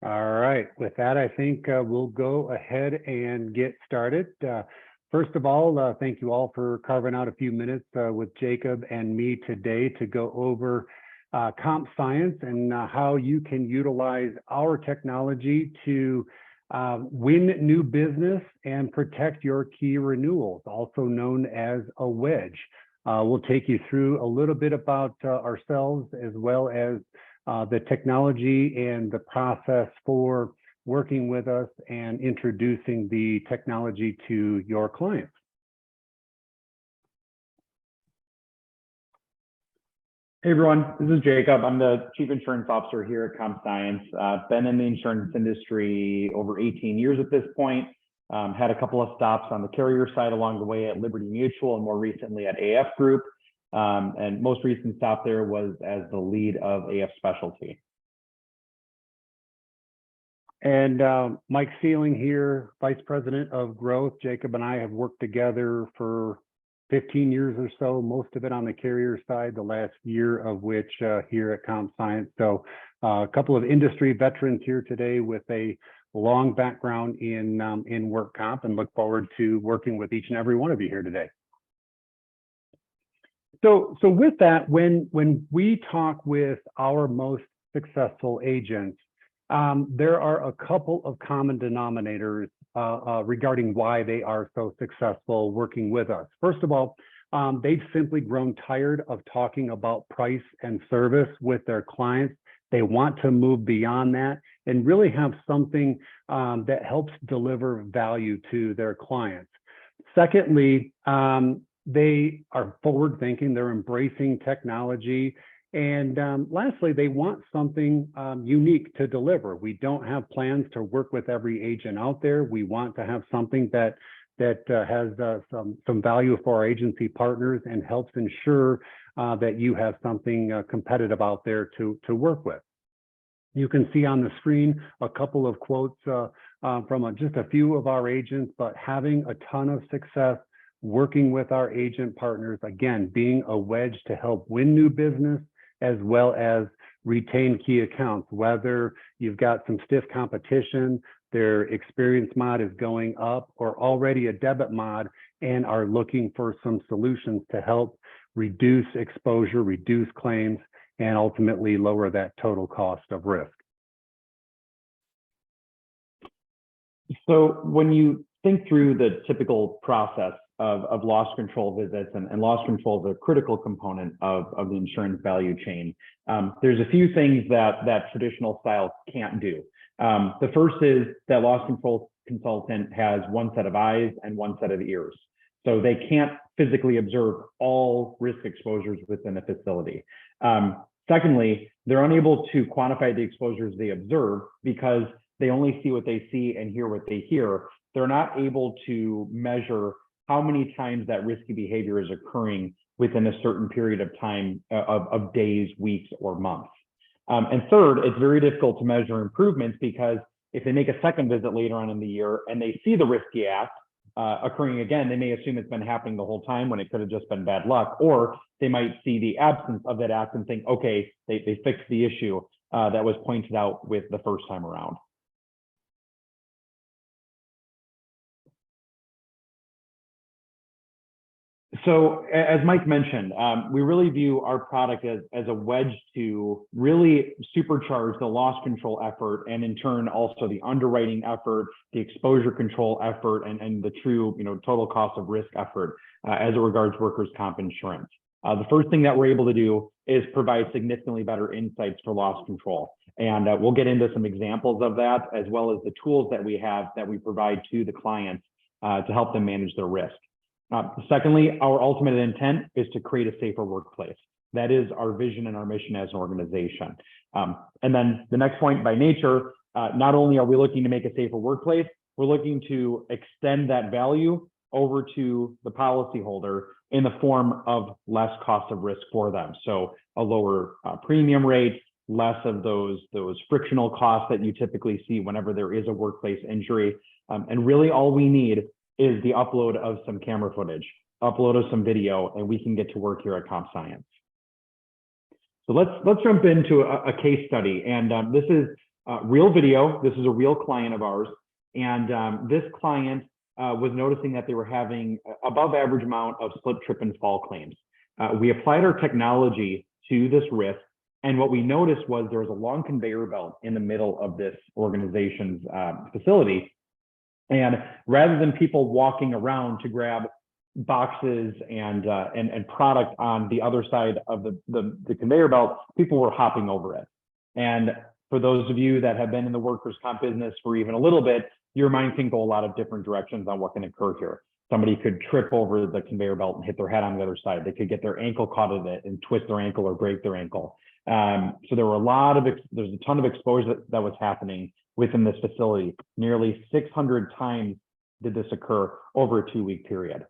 All right, with that, I think we'll go ahead and get started. First of all, thank you all for carving out a few minutes with Jacob and me today to go over comp science and how you can utilize our technology to win new business and protect your key renewals, also known as a wedge. We'll take you through a little bit about ourselves, as well as the technology and the process for working with us and introducing the technology to your clients. Hey everyone, this is Jacob. I'm the Chief Insurance Officer here at Comp Science. Been in the insurance industry over 18 years at this point. Had a couple of stops on the carrier side along the way at Liberty Mutual and more recently at AF Group. And most recent stop there was as the lead of AF Specialty. And Mike Sealing here, Vice President of Growth. Jacob and I have worked together for 15 years or so, most of it on the carrier side, the last year of which here at Comp Science. So a couple of industry veterans here today with a long background in work comp, and look forward to working with each and every one of you here today. So with that, when we talk with our most successful agents, there are a couple of common denominators regarding why they are so successful working with us. First of all, they've simply grown tired of talking about price and service with their clients. They want to move beyond that and really have something that helps deliver value to their clients. Secondly, they are forward thinking, they're embracing technology. And lastly, they want something unique to deliver. We don't have plans to work with every agent out there. We want to have something that has some value for our agency partners and helps ensure that you have something competitive out there to work with. You can see on the screen a couple of quotes from just a few of our agents, but having a ton of success working with our agent partners, again, being a wedge to help win new business, as well as retain key accounts, whether you've got some stiff competition, their experience mod is going up, or already a debit mod and are looking for some solutions to help reduce exposure, reduce claims, and ultimately lower that total cost of risk. So when you think through the typical process of loss control visits, and loss control is a critical component of the insurance value chain, there's a few things that traditional style can't do. The first is that loss control consultant has one set of eyes and one set of ears. So they can't physically observe all risk exposures within a facility. Secondly, they're unable to quantify the exposures they observe because they only see what they see and hear what they hear. They're not able to measure how many times that risky behavior is occurring within a certain period of time of days, weeks, or months. And third, it's very difficult to measure improvements because if they make a second visit later on in the year and they see the risky act occurring again, they may assume it's been happening the whole time when it could have just been bad luck, or they might see the absence of that act and think, okay, they fixed the issue that was pointed out with the first time around. So as Mike mentioned, we really view our product as a wedge to really supercharge the loss control effort, and in turn also the underwriting effort, the exposure control effort, and the true total cost of risk effort as it regards workers' comp insurance. The first thing that we're able to do is provide significantly better insights for loss control. And we'll get into some examples of that, as well as the tools that we have that we provide to the clients to help them manage their risk. Secondly, our ultimate intent is to create a safer workplace. That is our vision and our mission as an organization. And then the next point, by nature, not only are we looking to make a safer workplace, we're looking to extend that value over to the policyholder in the form of less cost of risk for them. So a lower premium rate, less of those frictional costs that you typically see whenever there is a workplace injury. And really all we need is the upload of some camera footage, upload of some video, and we can get to work here at Comp Science. So let's jump into a case study. And this is real video. This is a real client of ours. And this client was noticing that they were having above average amount of slip, trip, and fall claims. We applied our technology to this risk. And what we noticed was there was a long conveyor belt in the middle of this organization's facility. And rather than people walking around to grab boxes and product on the other side of the conveyor belt, people were hopping over it. And for those of you that have been in the workers' comp business for even a little bit, your mind can go a lot of different directions on what can occur here. Somebody could trip over the conveyor belt and hit their head on the other side. They could get their ankle caught in it and twist their ankle or break their ankle. So there were there's a ton of exposure that was happening within this facility. Nearly 600 times did this occur over a 2-week period.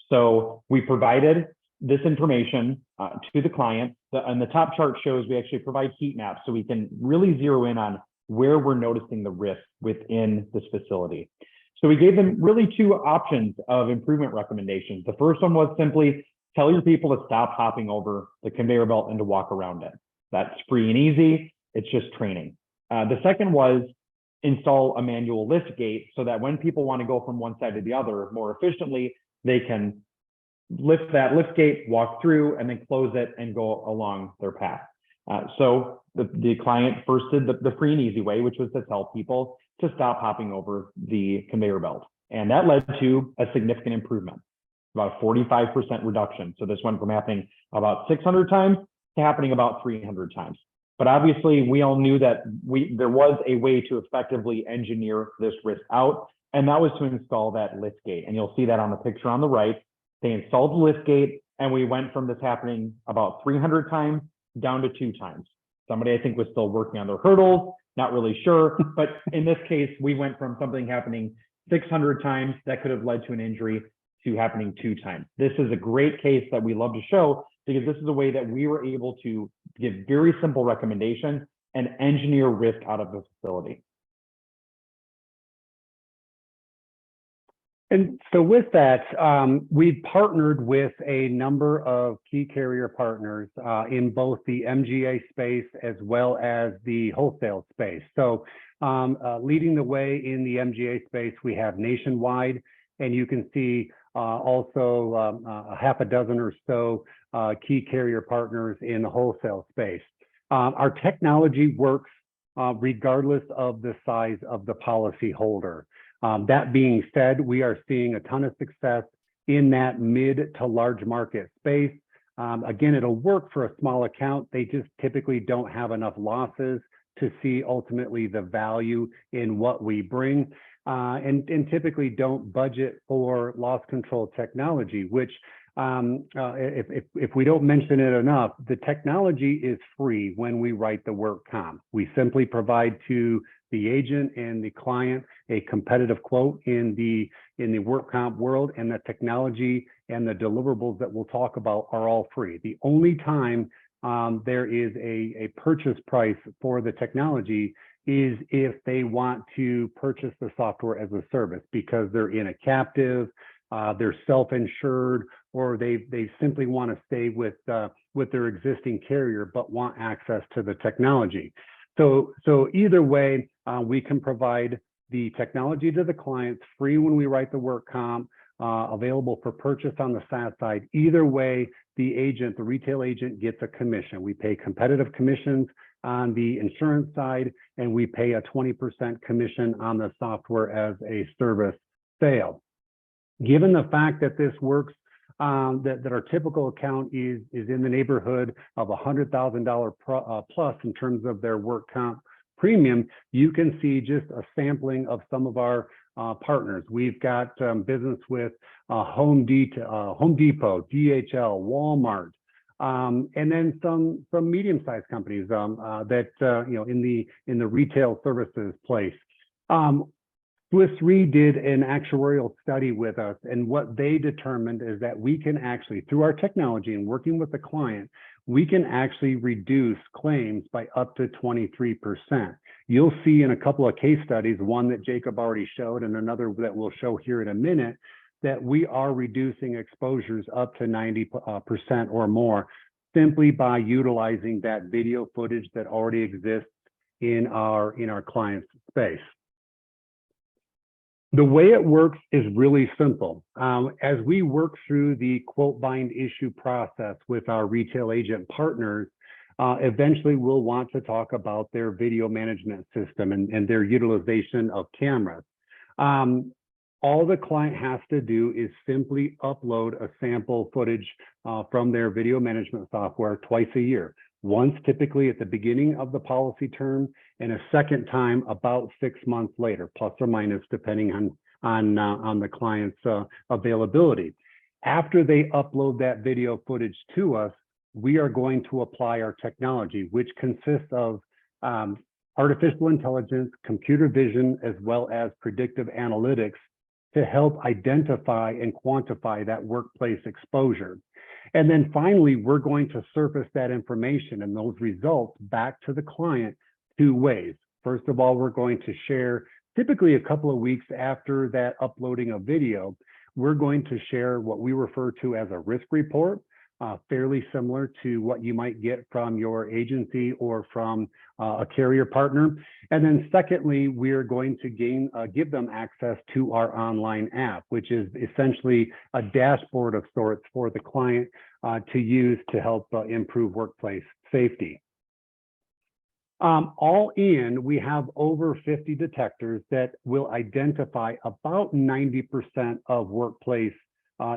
So we provided this information to the client. And the top chart shows we actually provide heat maps so we can really zero in on where we're noticing the risk within this facility. So we gave them really 2 options of improvement recommendations. The first one was simply tell your people to stop hopping over the conveyor belt and to walk around it. That's free and easy. It's just training. The second was install a manual lift gate so that when people want to go from one side to the other more efficiently, they can lift that lift gate, walk through, and then close it and go along their path. So the client first did the free and easy way, which was to tell people to stop hopping over the conveyor belt. And that led to a significant improvement, about a 45% reduction. So this went from happening about 600 times to happening about 300 times. But obviously, we all knew that there was a way to effectively engineer this risk out, and that was to install that lift gate. And you'll see that on the picture on the right. They installed the lift gate, and we went from this happening about 300 times down to 2 times. Somebody, I think, was still working on their hurdles, not really sure. But in this case, we went from something happening 600 times that could have led to an injury to happening 2 times. This is a great case that we love to show because this is a way that we were able to give very simple recommendations and engineer risk out of the facility. And so with that, we've partnered with a number of key carrier partners in both the MGA space as well as the wholesale space. So leading the way in the MGA space, we have Nationwide, and you can see also a half a dozen or so key carrier partners in the wholesale space. Our technology works regardless of the size of the policy holder. That being said, we are seeing a ton of success in that mid to large market space. Again, it'll work for a small account. They just typically don't have enough losses to see ultimately the value in what we bring, and typically don't budget for loss control technology, which if we don't mention it enough, the technology is free when we write the work comp. We simply provide to the agent and the client a competitive quote in the work comp world, and the technology and the deliverables that we'll talk about are all free. The only time there is a purchase price for the technology is if they want to purchase the software as a service because they're in a captive, they're self-insured, or they simply want to stay with their existing carrier but want access to the technology. So either way, we can provide the technology to the clients free when we write the work comp, available for purchase on the SaaS side. Either way, the retail agent gets a commission. We pay competitive commissions on the insurance side, and we pay a 20% commission on the software as a service sale. Given the fact that this works, that our typical account is in the neighborhood of $100,000 plus in terms of their work comp premium, you can see just a sampling of some of our partners. We've got business with Home Depot, DHL, Walmart, and then some medium-sized companies that in the retail services place. Swiss Re did an actuarial study with us, and what they determined is that we can actually, through our technology and working with the client, we can actually reduce claims by up to 23%. You'll see in a couple of case studies, one that Jacob already showed and another that we'll show here in a minute, that we are reducing exposures up to 90% or more simply by utilizing that video footage that already exists in our client's space. The way it works is really simple. As we work through the quote bind issue process with our retail agent partners, eventually we'll want to talk about their video management system and their utilization of cameras. All the client has to do is simply upload a sample footage from their video management software twice a year. Once typically at the beginning of the policy term, and a second time about 6 months later, plus or minus, depending on the client's availability. After they upload that video footage to us, we are going to apply our technology, which consists of artificial intelligence, computer vision, as well as predictive analytics to help identify and quantify that workplace exposure. And then finally, we're going to surface that information and those results back to the client 2 ways. First of all, we're going to share, typically a couple of weeks after that uploading of video, we're going to share what we refer to as a risk report, fairly similar to what you might get from your agency or from a carrier partner. And then secondly, we're going to give them access to our online app, which is essentially a dashboard of sorts for the client to use to help improve workplace safety. All in, we have over 50 detectors that will identify about 90% of workplace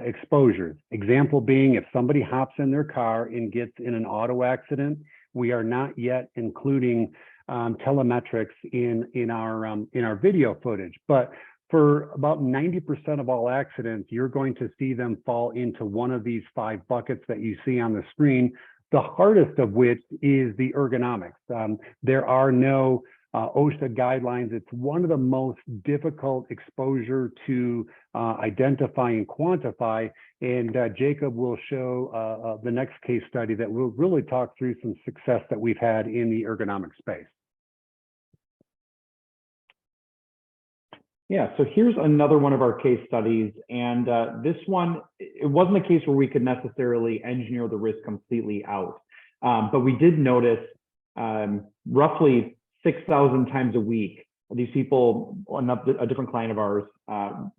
exposures. Example being, if somebody hops in their car and gets in an auto accident, we are not yet including telemetrics in our video footage. But for about 90% of all accidents, you're going to see them fall into one of these 5 buckets that you see on the screen. The hardest of which is the ergonomics. There are no OSHA guidelines. It's one of the most difficult exposure to identify and quantify. And Jacob will show the next case study that will really talk through some success that we've had in the ergonomic space. Yeah, so here's another one of our case studies. And this one, it wasn't a case where we could necessarily engineer the risk completely out. But we did notice roughly 6,000 times a week, these people, a different client of ours,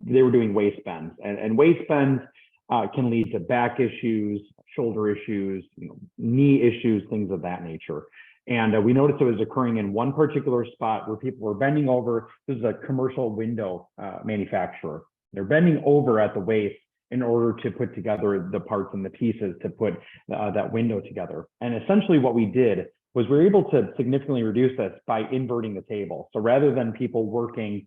they were doing waist bends. And waist bends can lead to back issues, shoulder issues, knee issues, things of that nature. And we noticed it was occurring in one particular spot where people were bending over. This is a commercial window manufacturer. They're bending over at the waist in order to put together the parts and the pieces to put that window together. And essentially what we did was we were able to significantly reduce this by inverting the table. So rather than people working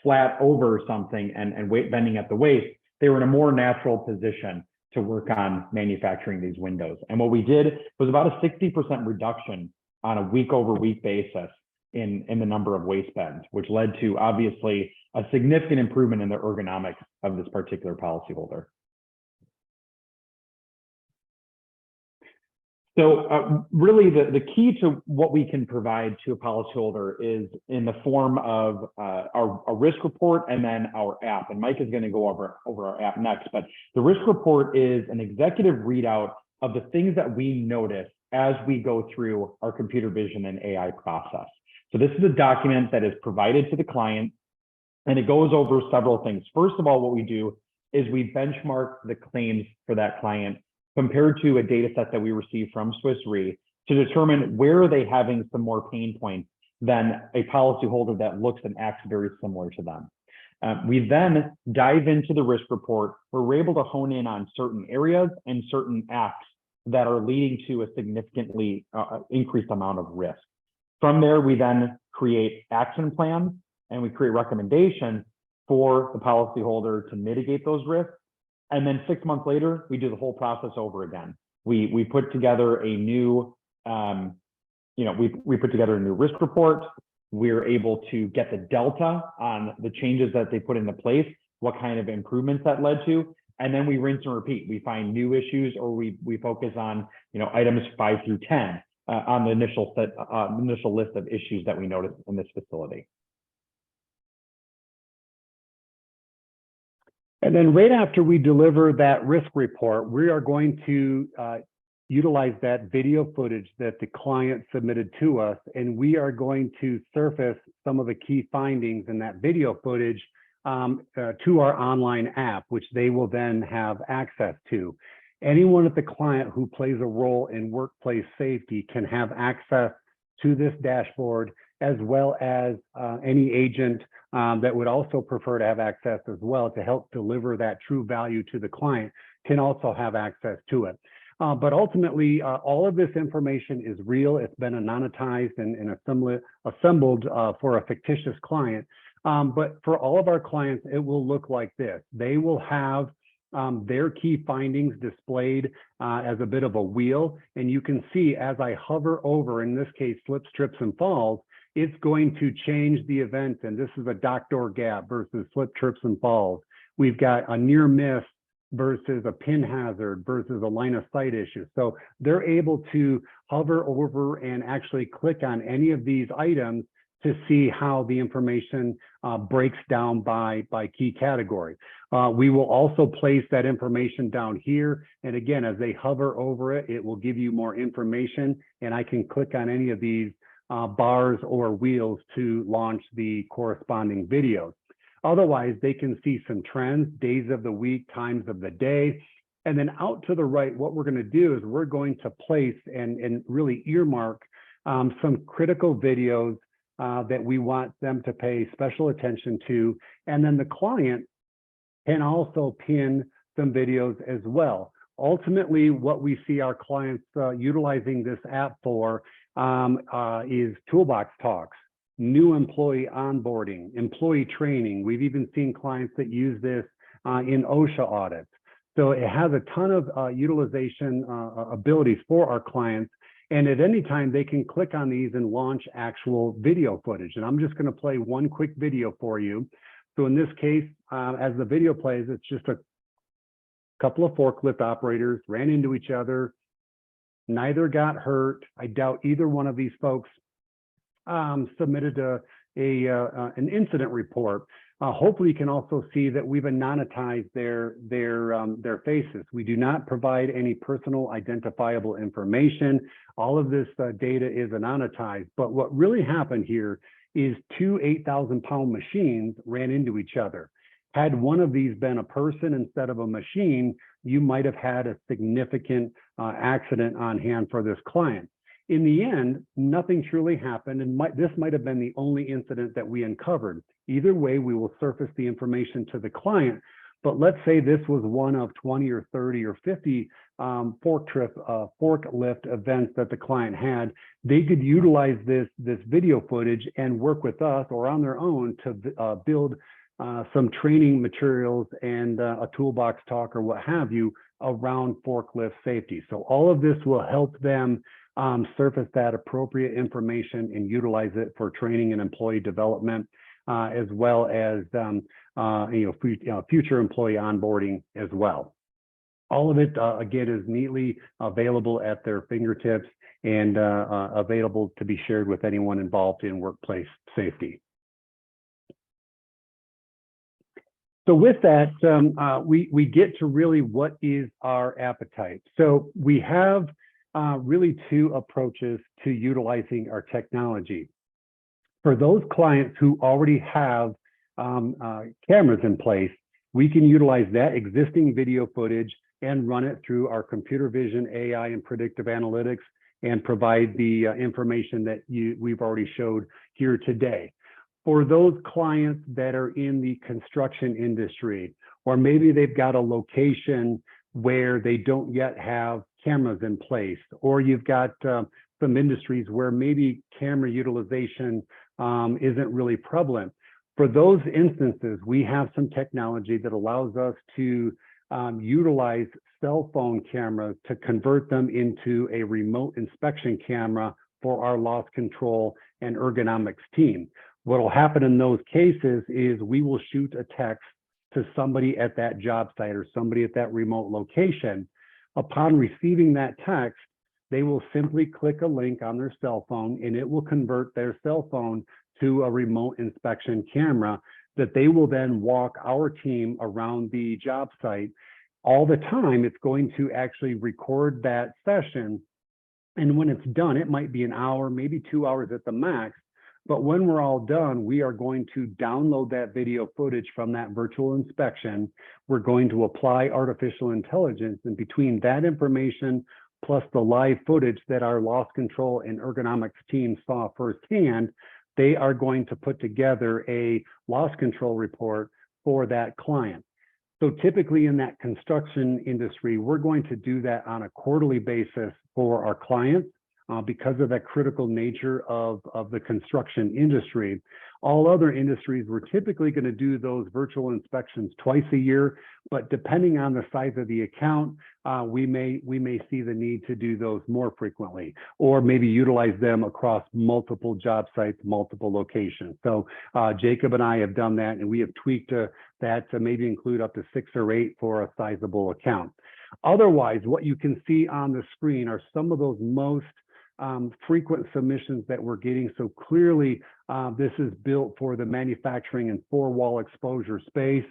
flat over something and bending at the waist, they were in a more natural position to work on manufacturing these windows. And what we did was about a 60% reduction on a week-over-week basis in the number of waist bends, which led to obviously a significant improvement in the ergonomics of this particular policyholder. So really the key to what we can provide to a policyholder is in the form of our risk report and then our app. And Mike is going to go over our app next, but the risk report is an executive readout of the things that we notice as we go through our computer vision and AI process. So this is a document that is provided to the client, and it goes over several things. First of all, what we do is we benchmark the claims for that client compared to a data set that we receive from Swiss Re to determine where are they having some more pain points than a policyholder that looks and acts very similar to them. We then dive into the risk report where we're able to hone in on certain areas and certain acts that are leading to a significantly increased amount of risk. From there, we then create action plans and we create recommendations for the policyholder to mitigate those risks. And then 6 months later, we do the whole process over again. We put together a new, we put together a new risk report. We're able to get the delta on the changes that they put into place, what kind of improvements that led to. And then we rinse and repeat. We find new issues, or we focus on items 5 through 10 on the initial list of issues that we noticed in this facility. And then right after we deliver that risk report, we are going to utilize that video footage that the client submitted to us, and we are going to surface some of the key findings in that video footage to our online app, which they will then have access to. Anyone at the client who plays a role in workplace safety can have access to this dashboard, as well as any agent that would also prefer to have access as well to help deliver that true value to the client can also have access to it. But ultimately, all of this information is real. It's been anonymized and assembled for a fictitious client. But for all of our clients, it will look like this. They will have their key findings displayed as a bit of a wheel. And you can see as I hover over, in this case, slips, trips, and falls, it's going to change the event. And this is a dock door gap versus slip, trips, and falls. We've got a near miss versus a pin hazard versus a line of sight issue. So they're able to hover over and actually click on any of these items to see how the information breaks down by key category. We will also place that information down here. And again, as they hover over it, it will give you more information. And I can click on any of these bars or wheels to launch the corresponding videos. Otherwise, they can see some trends, days of the week, times of the day. And then out to the right, what we're going to do is we're going to place and really earmark some critical videos that we want them to pay special attention to. And then the client can also pin some videos as well. Ultimately, what we see our clients utilizing this app for is toolbox talks, new employee onboarding, employee training. We've even seen clients that use this in OSHA audits. So it has a ton of utilization abilities for our clients. And at any time, they can click on these and launch actual video footage. And I'm just going to play one quick video for you. So in this case, as the video plays, it's just a couple of forklift operators ran into each other. Neither got hurt. I doubt either one of these folks submitted an incident report. Hopefully, you can also see that we've anonymized their faces. We do not provide any personal identifiable information. All of this data is anonymized. But what really happened here is two 8,000-pound machines ran into each other. Had one of these been a person instead of a machine, you might have had a significant accident on hand for this client. In the end, nothing truly happened, and this might have been the only incident that we uncovered. Either way, we will surface the information to the client, but let's say this was one of 20 or 30 or 50 forklift events that the client had. They could utilize this video footage and work with us or on their own to build some training materials and a toolbox talk or what have you around forklift safety. So all of this will help them surface that appropriate information and utilize it for training and employee development, as well as future employee onboarding as well. All of it, again, is neatly available at their fingertips and available to be shared with anyone involved in workplace safety. So with that, we get to really what is our appetite. So we have really two approaches to utilizing our technology. For those clients who already have cameras in place, we can utilize that existing video footage and run it through our computer vision, AI, and predictive analytics and provide the information that we've already showed here today. For those clients that are in the construction industry, or maybe they've got a location where they don't yet have cameras in place, or you've got some industries where maybe camera utilization isn't really prevalent. For those instances, we have some technology that allows us to utilize cell phone cameras to convert them into a remote inspection camera for our loss control and ergonomics team. What will happen in those cases is we will shoot a text to somebody at that job site or somebody at that remote location. Upon receiving that text, they will simply click a link on their cell phone and it will convert their cell phone to a remote inspection camera that they will then walk our team around the job site all the time, it's going to actually record that session. And when it's done, it might be an hour, maybe 2 hours at the max. But when we're all done, we are going to download that video footage from that virtual inspection. We're going to apply artificial intelligence, and between that information plus the live footage that our loss control and ergonomics team saw firsthand, they are going to put together a loss control report for that client. So typically in that construction industry, we're going to do that on a quarterly basis for our clients because of that critical nature of the construction industry. All other industries, we're typically going to do those virtual inspections twice a year, but depending on the size of the account, we may see the need to do those more frequently, or maybe utilize them across multiple job sites, multiple locations. So Jacob and I have done that, and we have tweaked that to maybe include up to 6 or 8 for a sizable account. Otherwise, what you can see on the screen are some of those most frequent submissions that we're getting. So clearly, this is built for the manufacturing and 4-wall exposure space,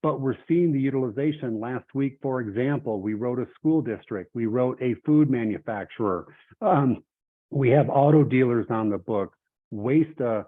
but we're seeing the utilization. Last week, for example, we wrote a school district, we wrote a food manufacturer, we have auto dealers on the book, waste and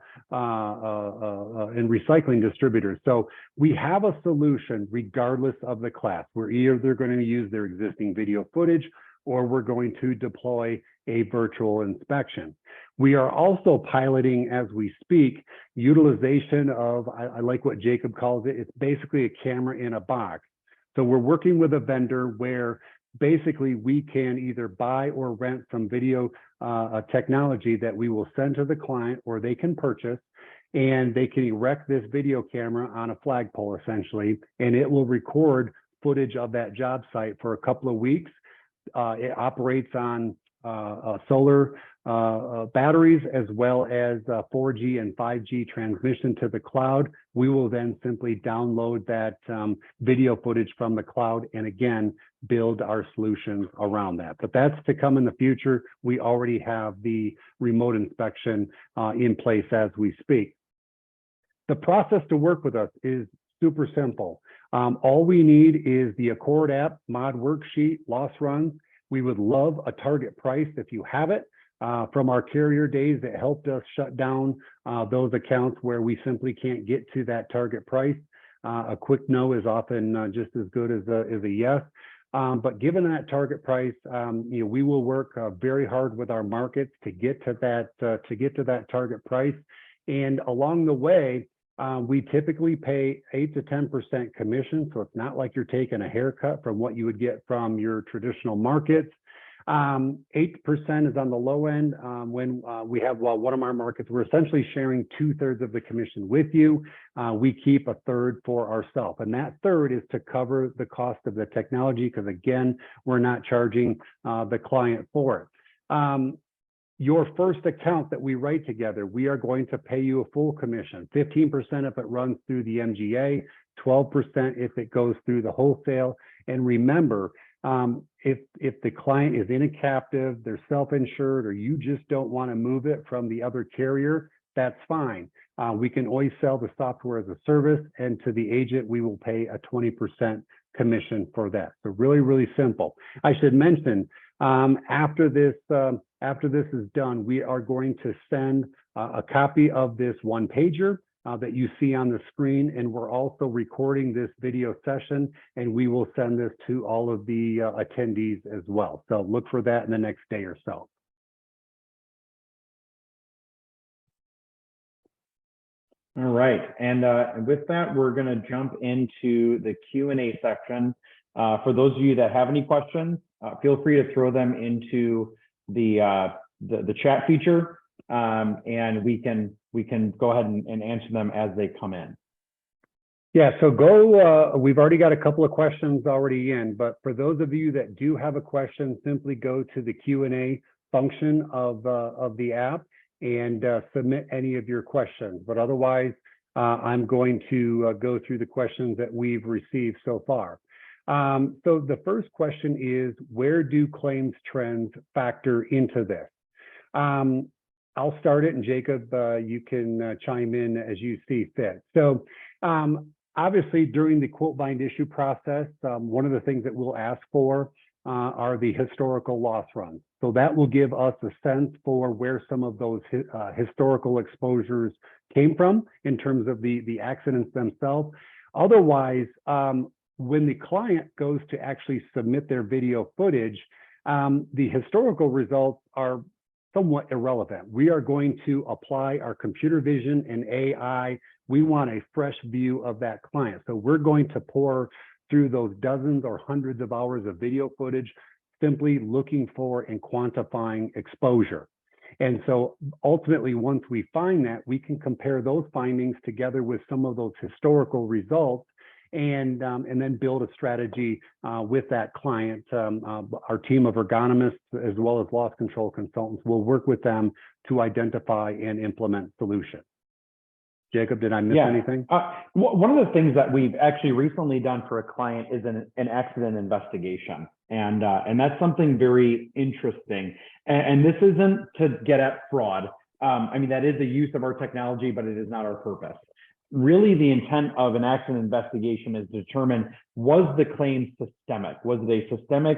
recycling distributors. So we have a solution regardless of the class. We're either going to use their existing video footage, or we're going to deploy a virtual inspection. We are also piloting, as we speak, utilization of, I like what Jacob calls it, it's basically a camera in a box. So we're working with a vendor where basically we can either buy or rent some video technology that we will send to the client, or they can purchase, and they can erect this video camera on a flagpole essentially, and it will record footage of that job site for a couple of weeks. It operates on solar batteries, as well as 4G and 5G transmission to the cloud. We will then simply download that video footage from the cloud and again, build our solutions around that. But that's to come in the future. We already have the remote inspection in place as we speak. The process to work with us is super simple. All we need is the Accord app, mod worksheet, loss runs. We would love a target price if you have it. From our carrier days that helped us shut down those accounts where we simply can't get to that target price. A quick no is often just as good as a yes. But given that target price, we will work very hard with our markets to get to that target price. And along the way, we typically pay 8 to 10% commission, so it's not like you're taking a haircut from what you would get from your traditional markets. 8% is on the low end. When we have one of our markets, we're essentially sharing 2/3 of the commission with you. We keep 1/3 for ourselves, and that 1/3 is to cover the cost of the technology, because again, we're not charging the client for it. Your first account that we write together, we are going to pay you a full commission, 15% if it runs through the MGA, 12% if it goes through the wholesale. And remember, if the client is in a captive, they're self-insured, or you just don't want to move it from the other carrier, that's fine. We can always sell the software as a service, and to the agent, we will pay a 20% commission for that. So really, really simple. I should mention, after this is done, we are going to send a copy of this one-pager that you see on the screen, and we're also recording this video session, and we will send this to all of the attendees as well. So look for that in the next day or so. All right, and with that, we're going to jump into the Q&A section. For those of you that have any questions, feel free to throw them into the chat feature, and we can go ahead and answer them as they come in. Yeah, so we've already got a couple of questions already in, but for those of you that do have a question, simply go to the Q&A function of the app and submit any of your questions. But otherwise, I'm going to go through the questions that we've received so far. So the first question is, where do claims trends factor into this? I'll start it, and Jacob, you can chime in as you see fit. So Obviously, during the quote bind issue process, one of the things that we'll ask for are the historical loss runs. So that will give us a sense for where some of those historical exposures came from in terms of the accidents themselves. Otherwise, when the client goes to actually submit their video footage, the historical results are somewhat irrelevant. We are going to apply our computer vision and AI. We want a fresh view of that client. So we're going to pour through those dozens or hundreds of hours of video footage, simply looking for and quantifying exposure. And so ultimately, once we find that, we can compare those findings together with some of those historical results and then build a strategy with that client. Our team of ergonomists, as well as loss control consultants, will work with them to identify and implement solutions. Jacob, did I miss anything? One of the things that we've actually recently done for a client is an accident investigation. And that's something very interesting. And this isn't to get at fraud. I mean, that is the use of our technology, but it is not our purpose. Really, the intent of an accident investigation is to determine, was the claim systemic? Was it a systemic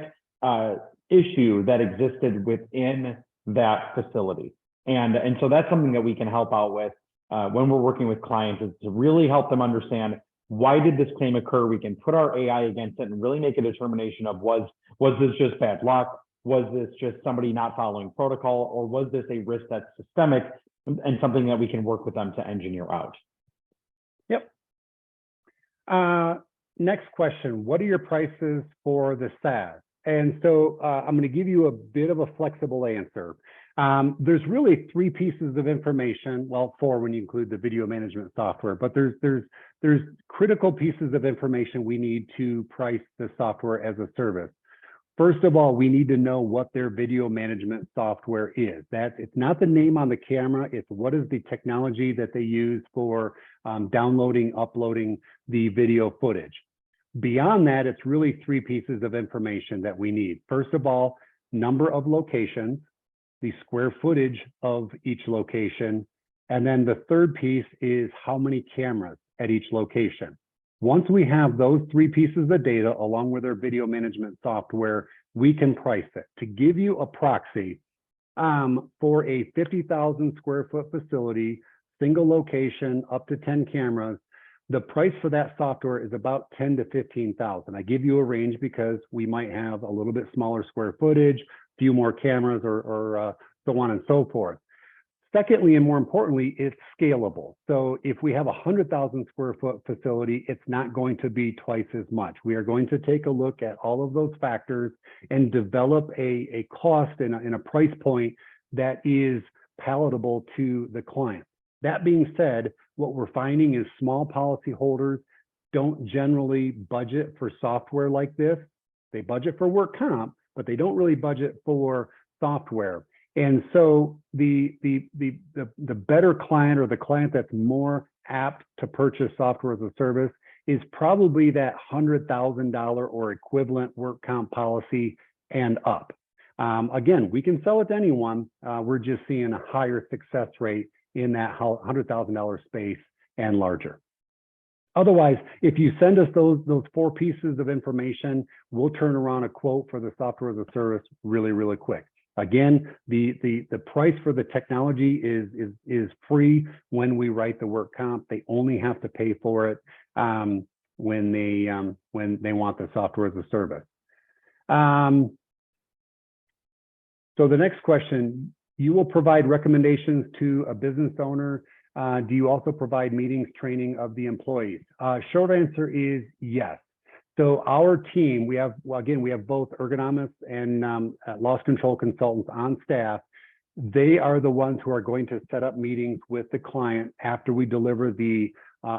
issue that existed within that facility? And so that's something that we can help out with when we're working with clients, is to really help them understand, why did this claim occur? We can put our AI against it and really make a determination of, was this just bad luck? Was this just somebody not following protocol? Or was this a risk that's systemic and something that we can work with them to engineer out? Yep. Next question, what are your prices for the SaaS? And so I'm going to give you a bit of a flexible answer. There's really three pieces of information, well, four when you include the video management software, but there's critical pieces of information we need to price the software as a service. First of all, we need to know what their video management software is. It's not the name on the camera, it's what is the technology that they use for downloading, uploading the video footage. Beyond that, it's really three pieces of information that we need. First of all, number of locations, the square footage of each location, and then the third piece is how many cameras at each location. Once we have those three pieces of data along with our video management software, we can price it. To give you a proxy, for a 50,000 square foot facility, single location, up to 10 cameras, the price for that software is about 10 to 15,000. I give you a range because we might have a little bit smaller square footage, few more cameras, or so on and so forth. Secondly, and more importantly, it's scalable. So if we have a 100,000 square foot facility, it's not going to be twice as much. We are going to take a look at all of those factors and develop a cost and a price point that is palatable to the client. That being said, what we're finding is small policyholders don't generally budget for software like this. They budget for work comp, but they don't really budget for software. And so the better client, or the client that's more apt to purchase software as a service, is probably that $100,000 or equivalent work comp policy and up. Again, we can sell it to anyone. We're just seeing a higher success rate in that $100,000 space and larger. Otherwise, if you send us those four pieces of information, we'll turn around a quote for the software as a service really, really quick. Again, the price for the technology is free when we write the work comp. They only have to pay for it when they want the software as a service. So the next question, you will provide recommendations to a business owner. Do you also provide meetings, training of the employees? Short answer is yes. So our team, we have both ergonomists and loss control consultants on staff. They are the ones who are going to set up meetings with the client after we deliver the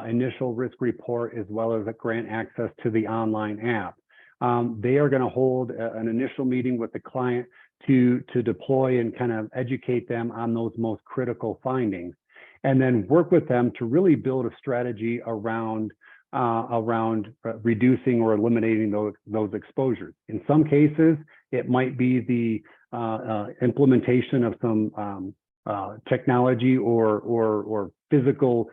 initial risk report, as well as grant access to the online app. They are going to hold an initial meeting with the client to deploy and kind of educate them on those most critical findings, and then work with them to really build a strategy around reducing or eliminating those exposures. In some cases, it might be the implementation of some technology or physical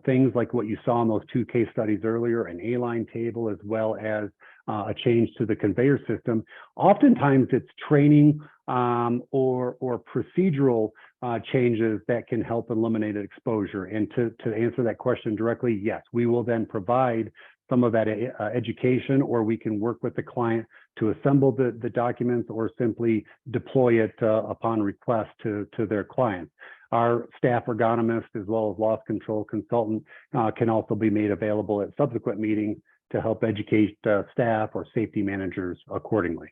things like what you saw in those two case studies earlier, an A-line table, as well as a change to the conveyor system. Oftentimes it's training or procedural changes that can help eliminate exposure. And to answer that question directly, yes, we will then provide some of that education, or we can work with the client to assemble the documents or simply deploy it upon request to their clients. Our staff ergonomist, as well as loss control consultant, can also be made available at subsequent meetings to help educate staff or safety managers accordingly.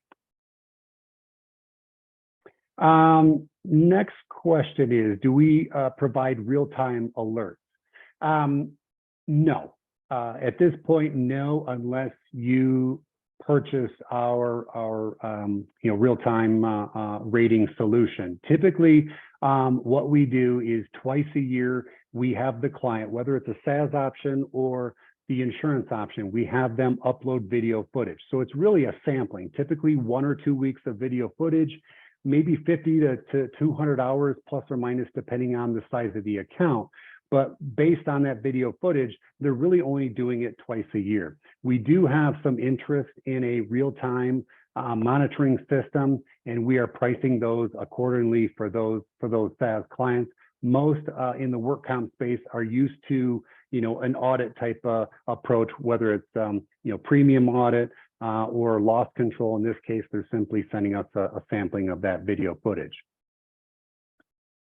Next question is, do we provide real-time alerts? No. At this point, no, unless you purchase our real-time rating solution. Typically, what we do is twice a year, we have the client, whether it's a SaaS option or the insurance option, we have them upload video footage. So it's really a sampling, typically 1 or 2 weeks of video footage, maybe 50 to 200 hours plus or minus, depending on the size of the account. But based on that video footage, they're really only doing it twice a year. We do have some interest in a real-time monitoring system, and we are pricing those accordingly for those SaaS clients. Most in the work comp space are used to, an audit type approach, whether it's premium audit or loss control. In this case, they're simply sending us a sampling of that video footage.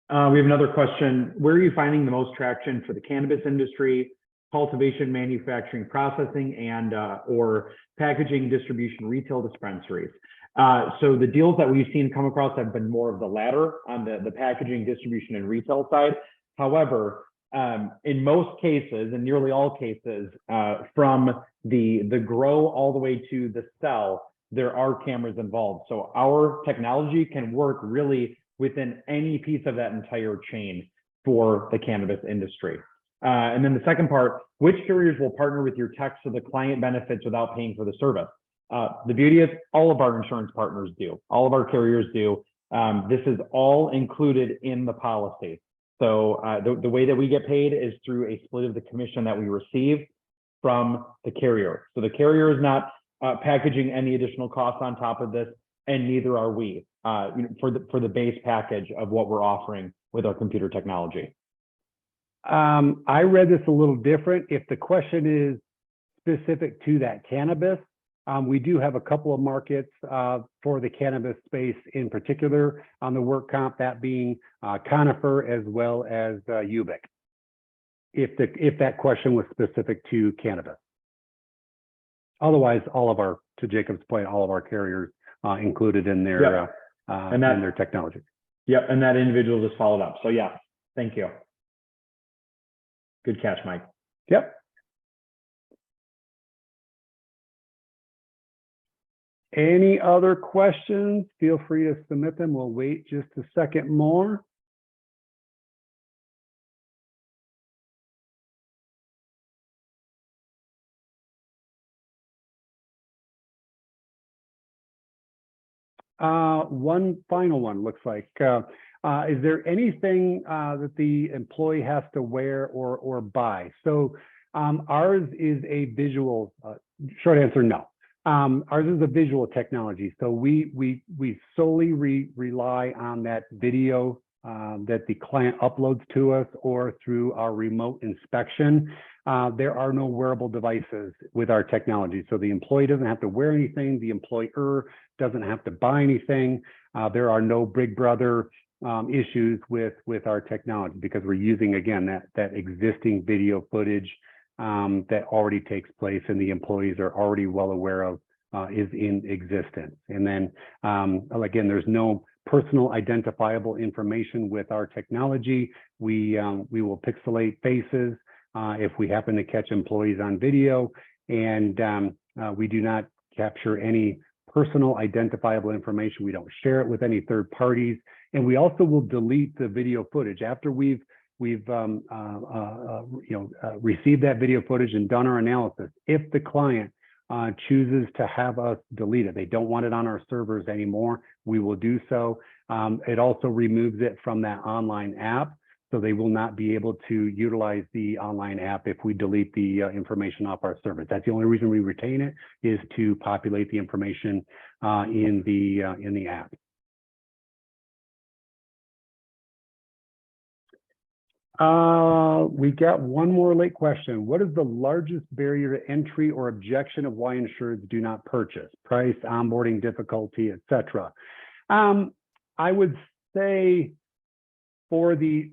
We have another question. Where are you finding the most traction for the cannabis industry, cultivation, manufacturing, processing, and or packaging, distribution, retail dispensaries? So the deals that we've seen come across have been more of the latter on the packaging, distribution, and retail side. However, in most cases, in nearly all cases, from the grow all the way to the sell, there are cameras involved. So our technology can work really within any piece of that entire chain for the cannabis industry. And then the second part, which carriers will partner with your tech so the client benefits without paying for the service? The beauty is all of our insurance partners do, all of our carriers do. This is all included in the policy. So the way that we get paid is through a split of the commission that we receive from the carrier. So the carrier is not packaging any additional costs on top of this, and neither are we for the base package of what we're offering with our computer technology. I read this a little different. If the question is specific to that cannabis, we do have a couple of markets for the cannabis space in particular on the work comp, that being Conifer as well as UBIC, if that question was specific to cannabis. Otherwise, to Jacob's point, all of our carriers included in their in their technology. Yep, and that individual just followed up. So yeah, thank you. Good catch, Mike. Yep. Any other questions? Feel free to submit them. We'll wait just a second more. One final one looks like. Is there anything that the employee has to wear or buy? So ours is a visual, short answer, no. Ours is a visual technology. So we solely rely on that video that the client uploads to us or through our remote inspection. There are no wearable devices with our technology. So the employee doesn't have to wear anything. The employer doesn't have to buy anything. There are no big brother issues with our technology because we're using, again, that existing video footage that already takes place and the employees are already well aware of is in existence. And then, again, there's no personal identifiable information with our technology. We will pixelate faces if we happen to catch employees on video, and we do not capture any personal identifiable information. We don't share it with any third parties, and we also will delete the video footage after we've received that video footage and done our analysis. If the client chooses to have us delete it, they don't want it on our servers anymore, we will do so. It also removes it from that online app, so they will not be able to utilize the online app if we delete the information off our service. That's the only reason we retain it, is to populate the information in the app. We got one more late question. What is the largest barrier to entry or objection of why insureds do not purchase? Price, onboarding difficulty, etc. I would say for the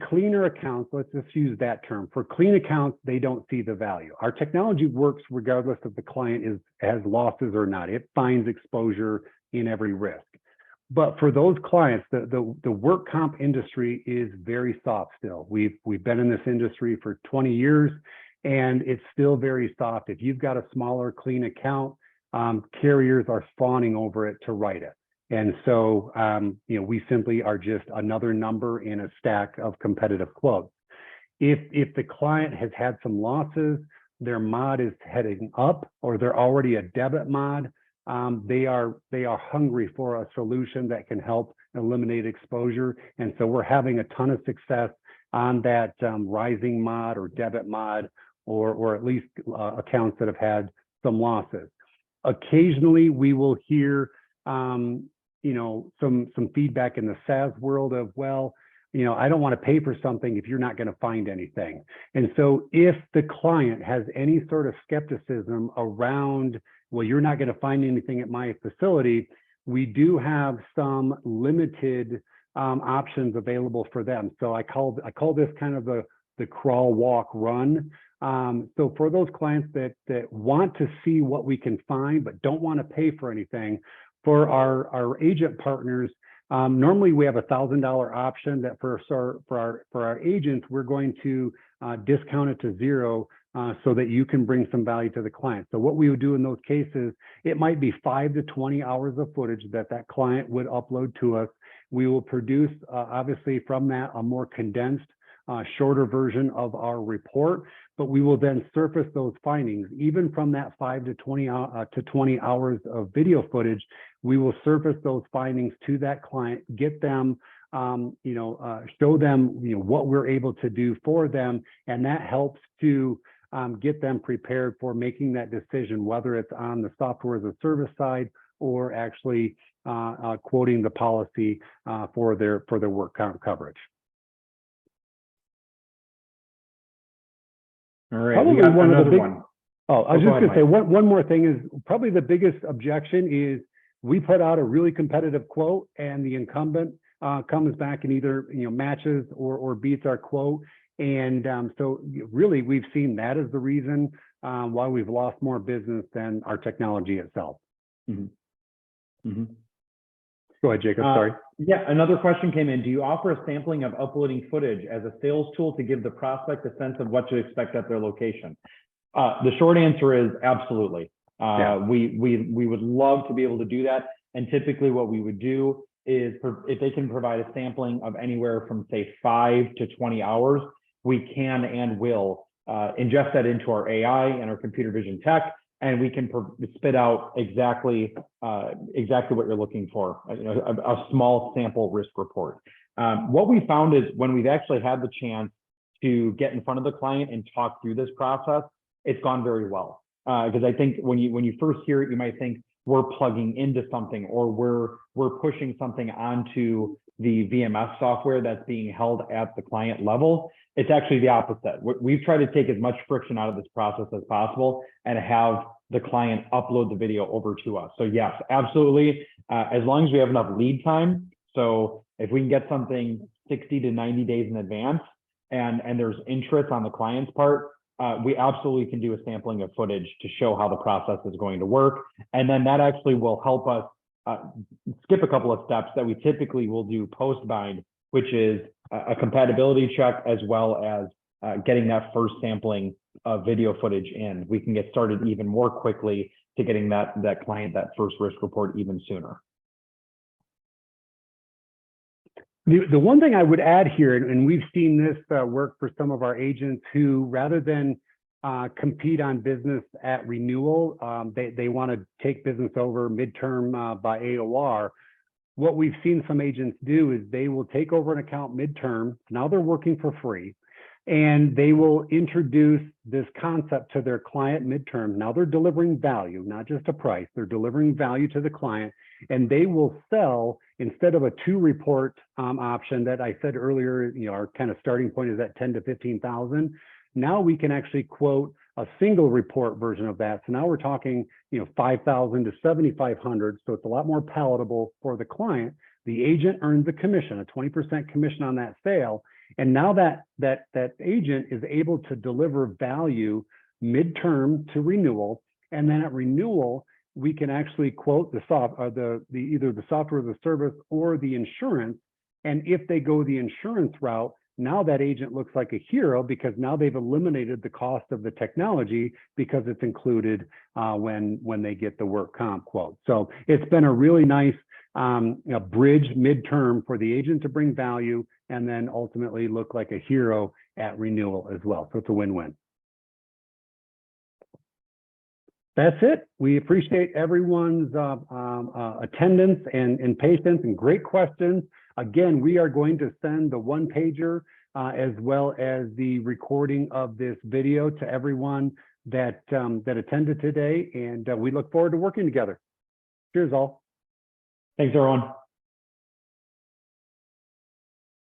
cleaner accounts, let's just use that term. For clean accounts, they don't see the value. Our technology works regardless if the client has losses or not. It finds exposure in every risk. But for those clients, the work comp industry is very soft still. We've been in this industry for 20 years, and it's still very soft. If you've got a smaller, clean account, carriers are fawning over it to write it. And so, we simply are just another number in a stack of competitive quotes. If the client has had some losses, their mod is heading up, or they're already a debit mod, they are hungry for a solution that can help eliminate exposure. And so we're having a ton of success on that rising mod or debit mod, or at least accounts that have had some losses. Occasionally, we will hear some feedback in the SaaS world of, well, I don't want to pay for something if you're not going to find anything. And so if the client has any sort of skepticism around, well, you're not going to find anything at my facility, we do have some limited options available for them. So I call this kind of the crawl, walk, run. So for those clients that want to see what we can find but don't want to pay for anything, for our agent partners, normally we have a $1,000 option that for our agents, we're going to discount it to zero so that you can bring some value to the client. So what we would do in those cases, it might be 5 to 20 hours of footage that client would upload to us. We will produce, obviously from that, a more condensed, shorter version of our report, but we will then surface those findings. Even from that 5 to 20 hours of video footage, we will surface those findings to that client, get them, show them what we're able to do for them, and that helps to get them prepared for making that decision, whether it's on the software as a service side or actually quoting the policy for their work comp coverage. All right, Probably we got one of the another big, one. Oh, I was just going to say, Mike. one more thing is probably the biggest objection is we put out a really competitive quote and the incumbent comes back and either matches or beats our quote. And so really we've seen that as the reason why we've lost more business than our technology itself. Mm-hmm. Mm-hmm. Go ahead, Jacob, sorry. Yeah, another question came in. Do you offer a sampling of uploading footage as a sales tool to give the prospect a sense of what to expect at their location? The short answer is absolutely. We would love to be able to do that. And typically what we would do is if they can provide a sampling of anywhere from say 5 to 20 hours, we can and will ingest that into our AI and our computer vision tech, and we can spit out exactly what you're looking for, a small sample risk report. What we found is when we've actually had the chance to get in front of the client and talk through this process, it's gone very well. Because I think when you first hear it, you might think we're plugging into something or we're pushing something onto the VMS software that's being held at the client level. It's actually the opposite. We've tried to take as much friction out of this process as possible and have the client upload the video over to us. So yes, absolutely. As long as we have enough lead time. So if we can get something 60 to 90 days in advance and there's interest on the client's part, we absolutely can do a sampling of footage to show how the process is going to work. And then that actually will help us skip a couple of steps that we typically will do post-bind, which is a compatibility check as well as getting that first sampling of video footage in. We can get started even more quickly to getting that client that first risk report even sooner. The one thing I would add here, and we've seen this work for some of our agents who, rather than compete on business at renewal, they want to take business over midterm by AOR. what we've seen some agents do is they will take over an account midterm. Now they're working for free, and they will introduce this concept to their client midterm. Now they're delivering value, not just a price. They're delivering value to the client, and they will sell, instead of a 2-report option that I said earlier, our kind of starting point is at 10 to 15,000. Now we can actually quote a single report version of that. So now we're talking, 5,000 to 7,500. So it's a lot more palatable for the client. The agent earns a commission, a 20% commission on that sale. And now that agent is able to deliver value midterm to renewal. And then at renewal, we can actually quote either the software as a service or the insurance. And if they go the insurance route, now that agent looks like a hero, because now they've eliminated the cost of the technology because it's included when they get the work comp quote. So it's been a really nice bridge midterm for the agent to bring value and then ultimately look like a hero at renewal as well. So it's a win-win. That's it. We appreciate everyone's attendance and patience and great questions. Again, we are going to send the 1-pager as well as the recording of this video to everyone that attended today, and we look forward to working together. Cheers, all. Thanks, everyone.